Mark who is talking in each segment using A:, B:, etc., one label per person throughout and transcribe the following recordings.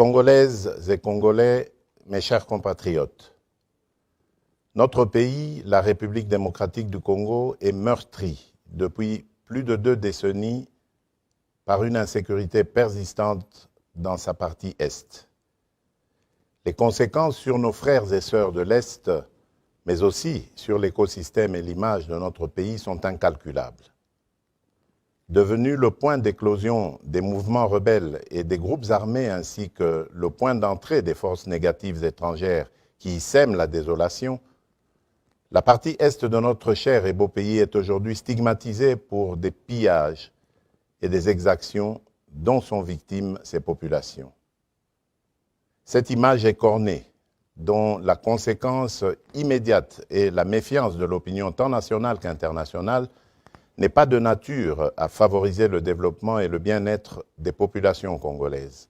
A: Congolaises et Congolais, mes chers compatriotes, notre pays, la République démocratique du Congo, est meurtri depuis plus de 2 décennies par une insécurité persistante dans sa partie Est. Les conséquences sur nos frères et sœurs de l'Est, mais aussi sur l'écosystème et l'image de notre pays sont incalculables. Devenu le point d'éclosion des mouvements rebelles et des groupes armés ainsi que le point d'entrée des forces négatives étrangères qui y sèment la désolation, la partie Est de notre cher et beau pays est aujourd'hui stigmatisée pour des pillages et des exactions dont sont victimes ces populations. Cette image écornée, dont la conséquence immédiate est la méfiance de l'opinion tant nationale qu'internationale, n'est pas de nature à favoriser le développement et le bien-être des populations congolaises.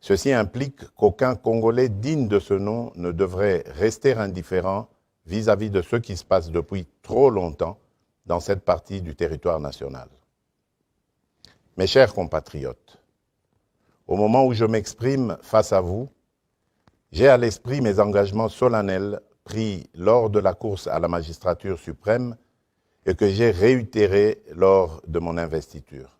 A: Ceci implique qu'aucun Congolais digne de ce nom ne devrait rester indifférent vis-à-vis de ce qui se passe depuis trop longtemps dans cette partie du territoire national. Mes chers compatriotes, au moment où je m'exprime face à vous, j'ai à l'esprit mes engagements solennels pris lors de la course à la magistrature suprême et que j'ai réitéré lors de mon investiture.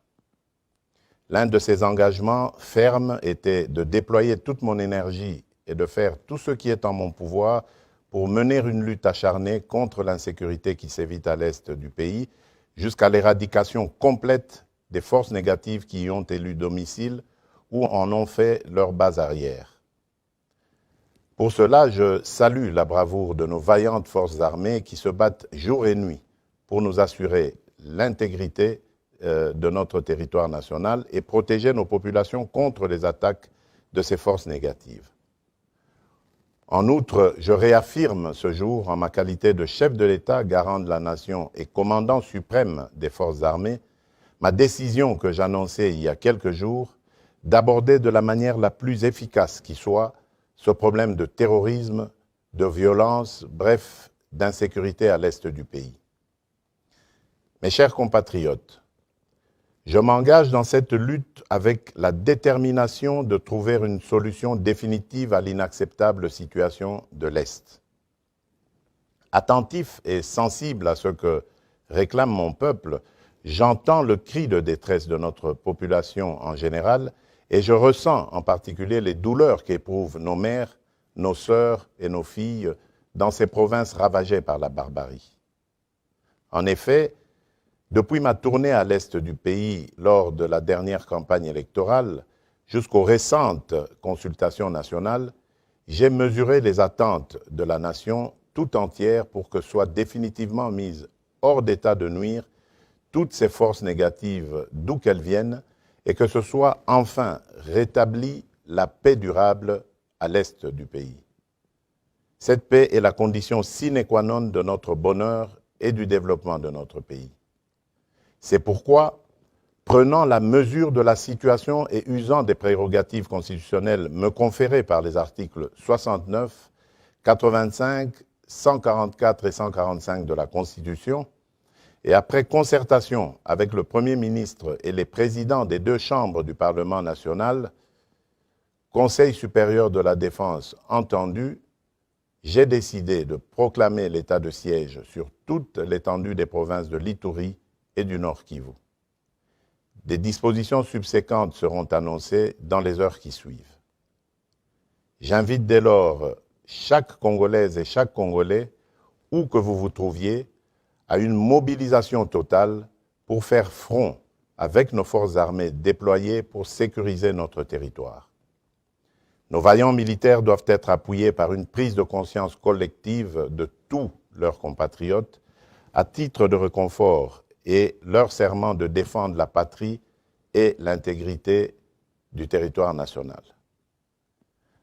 A: L'un de ces engagements fermes était de déployer toute mon énergie et de faire tout ce qui est en mon pouvoir pour mener une lutte acharnée contre l'insécurité qui sévit à l'est du pays, jusqu'à l'éradication complète des forces négatives qui y ont élu domicile ou en ont fait leur base arrière. Pour cela, je salue la bravoure de nos vaillantes forces armées qui se battent jour et nuit pour nous assurer l'intégrité de notre territoire national et protéger nos populations contre les attaques de ces forces négatives. En outre, je réaffirme ce jour, en ma qualité de chef de l'État, garant de la nation et commandant suprême des forces armées, ma décision que j'annonçais il y a quelques jours d'aborder de la manière la plus efficace qui soit ce problème de terrorisme, de violence, bref, d'insécurité à l'est du pays. Mes chers compatriotes, je m'engage dans cette lutte avec la détermination de trouver une solution définitive à l'inacceptable situation de l'Est. Attentif et sensible à ce que réclame mon peuple, j'entends le cri de détresse de notre population en général et je ressens en particulier les douleurs qu'éprouvent nos mères, nos sœurs et nos filles dans ces provinces ravagées par la barbarie. En effet, depuis ma tournée à l'est du pays lors de la dernière campagne électorale jusqu'aux récentes consultations nationales, j'ai mesuré les attentes de la nation tout entière pour que soient définitivement mises hors d'état de nuire toutes ces forces négatives d'où qu'elles viennent et que ce soit enfin rétablie la paix durable à l'est du pays. Cette paix est la condition sine qua non de notre bonheur et du développement de notre pays. C'est pourquoi, prenant la mesure de la situation et usant des prérogatives constitutionnelles me conférées par les articles 69, 85, 144 et 145 de la Constitution, et après concertation avec le Premier ministre et les présidents des 2 chambres du Parlement national, Conseil supérieur de la défense entendu, j'ai décidé de proclamer l'état de siège sur toute l'étendue des provinces de l'Ituri et du Nord Kivu. Des dispositions subséquentes seront annoncées dans les heures qui suivent. J'invite dès lors chaque Congolaise et chaque Congolais, où que vous vous trouviez, à une mobilisation totale pour faire front avec nos forces armées déployées pour sécuriser notre territoire. Nos vaillants militaires doivent être appuyés par une prise de conscience collective de tous leurs compatriotes à titre de réconfort et leur serment de défendre la patrie et l'intégrité du territoire national.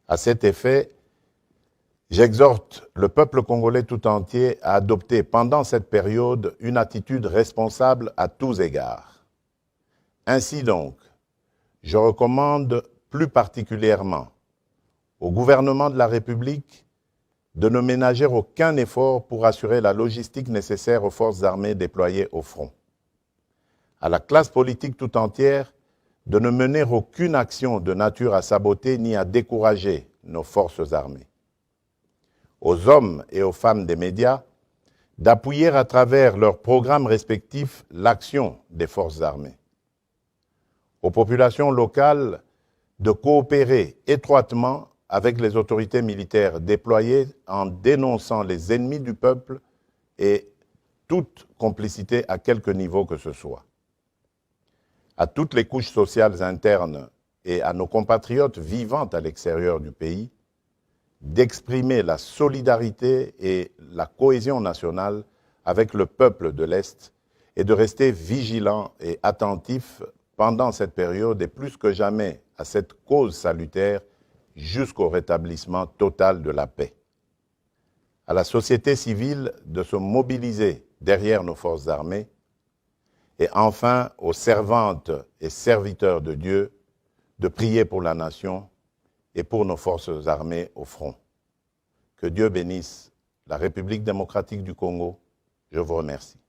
A: À cet effet, j'exhorte le peuple congolais tout entier à adopter pendant cette période une attitude responsable à tous égards. Ainsi donc, je recommande plus particulièrement au gouvernement de la République de ne ménager aucun effort pour assurer la logistique nécessaire aux forces armées déployées au front. À la classe politique tout entière de ne mener aucune action de nature à saboter ni à décourager nos forces armées. Aux hommes et aux femmes des médias d'appuyer à travers leurs programmes respectifs l'action des forces armées. Aux populations locales de coopérer étroitement avec les autorités militaires déployées en dénonçant les ennemis du peuple et toute complicité à quelque niveau que ce soit. À toutes les couches sociales internes et à nos compatriotes vivant à l'extérieur du pays, d'exprimer la solidarité et la cohésion nationale avec le peuple de l'Est et de rester vigilants et attentifs pendant cette période et plus que jamais à cette cause salutaire jusqu'au rétablissement total de la paix. À la société civile de se mobiliser derrière nos forces armées et enfin aux servantes et serviteurs de Dieu de prier pour la nation et pour nos forces armées au front. Que Dieu bénisse la République démocratique du Congo. Je vous remercie.